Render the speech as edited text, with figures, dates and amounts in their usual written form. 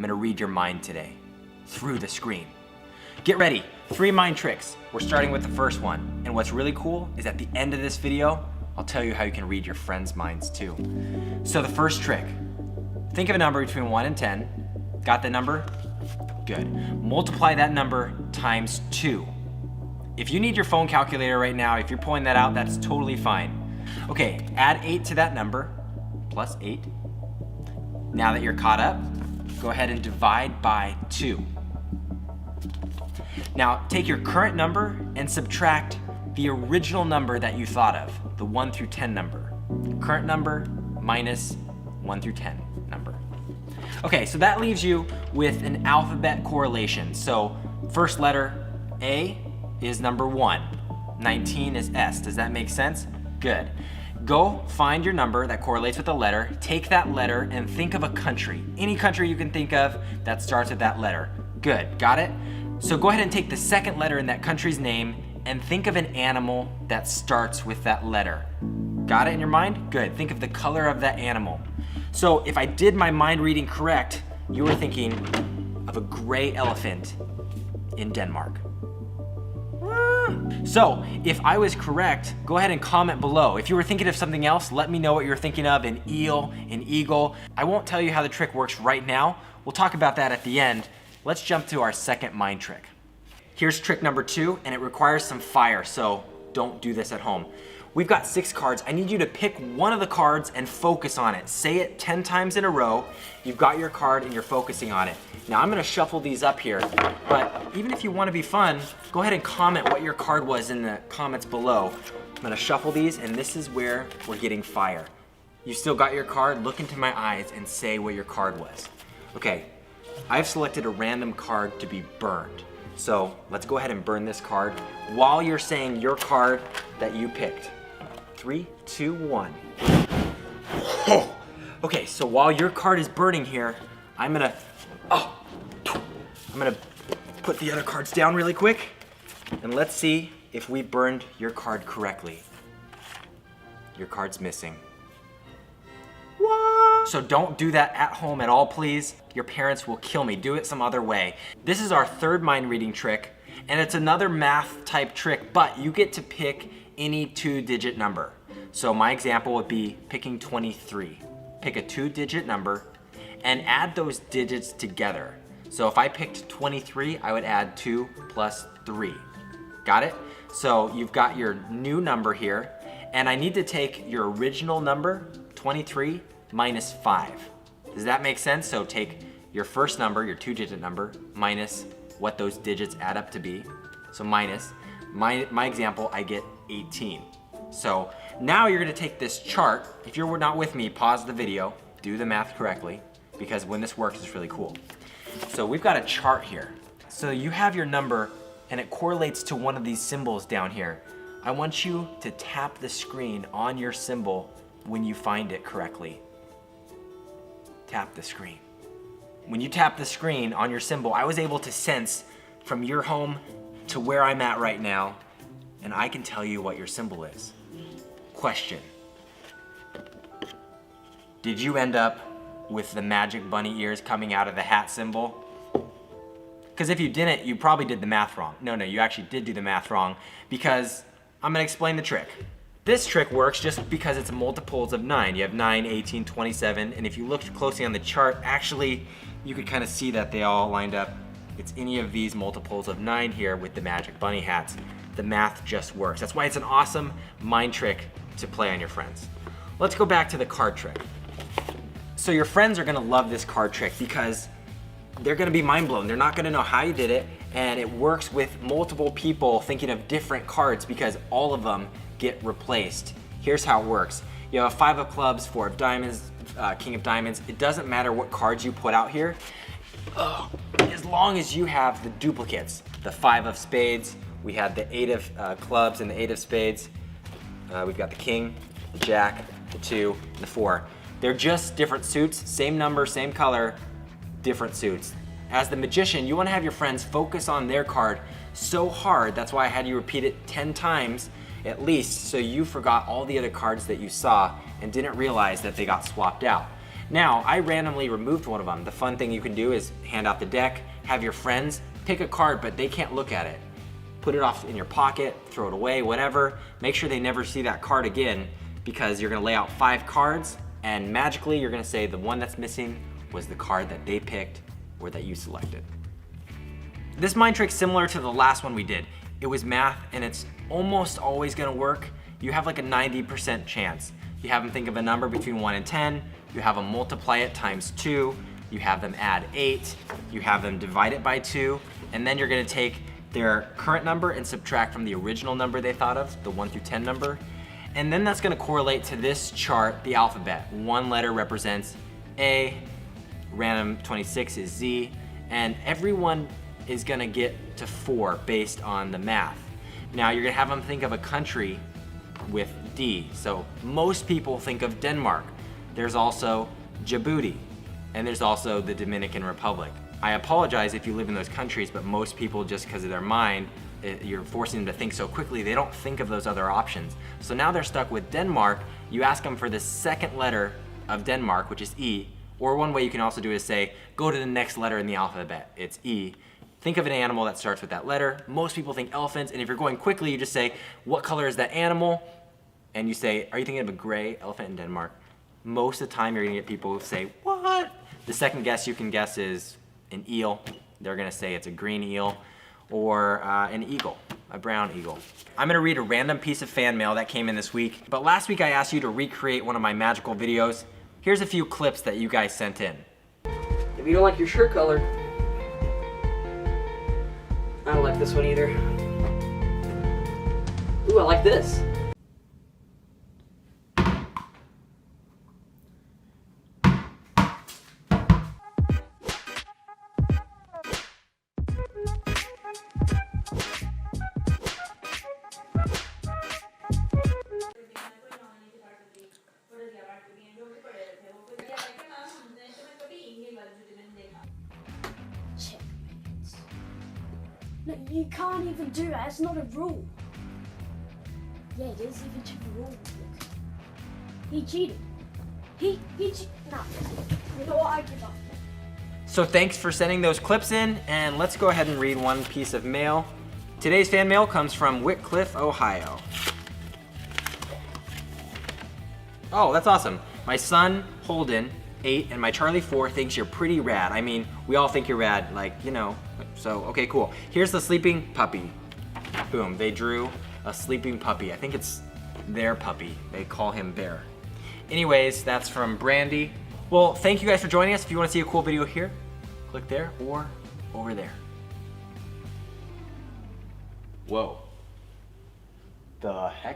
gonna read your mind today through the screen. Get ready, 3 mind tricks. We're starting with the first one. And what's really cool is at the end of this video, I'll tell you how you can read your friends' minds too. So the first trick, think of a number between 1 and 10. Got the number? Good. Multiply that number times 2. If you need your phone calculator right now, if you're pulling that out, that's totally fine. Okay, add 8 to that number, plus 8. Now that you're caught up, go ahead and divide by 2. Now take your current number and subtract the original number that you thought of, the 1 through 10 number. Current number minus 1 through 10 number. Okay, so that leaves you with an alphabet correlation. So first letter A is number 1, 19 is S. Does that make sense? Good. Go find your number that correlates with the letter, take that letter and think of a country. Any country you can think of that starts with that letter. Good, got it? So go ahead and take the second letter in that country's name and think of an animal that starts with that letter. Got it in your mind? Good, think of the color of that animal. So if I did my mind reading correct, you were thinking of a gray elephant in Denmark. So if I was correct, go ahead and comment below. If you were thinking of something else, let me know what you're thinking of, an eel, an eagle. I won't tell you how the trick works right now. We'll talk about that at the end. Let's jump to our second mind trick. Here's trick number 2, and it requires some fire, so don't do this at home. We've got 6 cards. I need you to pick one of the cards and focus on it. Say it 10 times in a row. You've got your card and you're focusing on it. Now I'm gonna shuffle these up here, but even if you wanna be fun, go ahead and comment what your card was in the comments below. I'm gonna shuffle these, and this is where we're getting fire. You still got your card? Look into my eyes and say what your card was. Okay, I've selected a random card to be burned. So let's go ahead and burn this card while you're saying your card that you picked. 3, 2, 1. Oh. Okay, so while your card is burning here, I'm gonna put the other cards down really quick, and let's see if we burned your card correctly. Your card's missing. What? So don't do that at home at all, please. Your parents will kill me. Do it some other way. This is our third mind reading trick, and it's another math type trick, but you get to pick any 2-digit number. So my example would be picking 23. Pick a 2-digit number and add those digits together. So if I picked 23, I would add 2 plus 3. Got it? So you've got your new number here, and I need to take your original number, 23, minus 5. Does that make sense? So take your first number, your 2-digit number, minus what those digits add up to be. So minus, my example, I get 18. So now you're gonna take this chart. If you're not with me, pause the video, do the math correctly, because when this works, it's really cool. So we've got a chart here. So you have your number and it correlates to one of these symbols down here. I want you to tap the screen on your symbol when you find it correctly. Tap the screen. When you tap the screen on your symbol, I was able to sense from your home to where I'm at right now, and I can tell you what your symbol is. Question. Did you end up with the magic bunny ears coming out of the hat symbol? Because if you didn't, you probably did the math wrong. No, you actually did do the math wrong, because I'm gonna explain the trick. This trick works just because it's multiples of 9. You have 9, 18, 27, and if you looked closely on the chart, actually, you could kind of see that they all lined up. It's any of these multiples of 9 here with the magic bunny hats. The math just works. That's why it's an awesome mind trick to play on your friends. Let's go back to the card trick. So your friends are gonna love this card trick because they're gonna be mind blown. They're not gonna know how you did it, and it works with multiple people thinking of different cards because all of them get replaced. Here's how it works. You have a 5 of clubs, 4 of diamonds, king of diamonds. It doesn't matter what cards you put out here, as long as you have the duplicates. The 5 of spades, we had the 8 of clubs and the 8 of spades. We've got the king, the jack, the 2, and the 4. They're just different suits, same number, same color, different suits. As the magician, you want to have your friends focus on their card so hard, that's why I had you repeat it 10 times at least, so you forgot all the other cards that you saw and didn't realize that they got swapped out. Now, I randomly removed one of them. The fun thing you can do is hand out the deck, have your friends pick a card, but they can't look at it. Put it off in your pocket, throw it away, whatever. Make sure they never see that card again, because you're gonna lay out 5 cards, and magically you're gonna say the one that's missing was the card that they picked or that you selected. This mind trick's similar to the last one we did. It was math, and it's almost always gonna work. You have like a 90% chance. You have them think of a number between 1 and 10, you have them multiply it times 2, you have them add 8, you have them divide it by 2, and then you're gonna take their current number and subtract from the original number they thought of, the 1 through 10 number. And then that's gonna correlate to this chart, the alphabet. One letter represents A, random 26 is Z, and everyone is gonna get to 4 based on the math. Now you're gonna have them think of a country with D. So most people think of Denmark. There's also Djibouti, and there's also the Dominican Republic. I apologize if you live in those countries, but most people, just because of their mind, you're forcing them to think so quickly, they don't think of those other options. So now they're stuck with Denmark. You ask them for the second letter of Denmark, which is E, or one way you can also do is say, go to the next letter in the alphabet, it's E. Think of an animal that starts with that letter. Most people think elephants, and if you're going quickly, you just say, what color is that animal? And you say, are you thinking of a gray elephant in Denmark? Most of the time, you're gonna get people who say, what? The second guess you can guess is an eel. They're gonna say it's a green eel, or an eagle, a brown eagle. I'm gonna read a random piece of fan mail that came in this week, but last week I asked you to recreate one of my magical videos. Here's a few clips that you guys sent in. If you don't like your shirt color, I don't like this one either. Ooh, I like this. No, you can't even do that. It's not a rule. Yeah, it is. Even check the rule book. He cheated. He cheated. No. You know what? I give up. So thanks for sending those clips in, and let's go ahead and read one piece of mail. Today's fan mail comes from Whitcliffe, Ohio. Oh, that's awesome. My son, Holden, 8, and my Charlie, 4, thinks you're pretty rad. I mean, we all think you're rad, like, you know. So, okay, cool. Here's the sleeping puppy. Boom, they drew a sleeping puppy. I think it's their puppy. They call him Bear. Anyways, that's from Brandy. Well, thank you guys for joining us. If you want to see a cool video here, click there or over there. Whoa. The heck?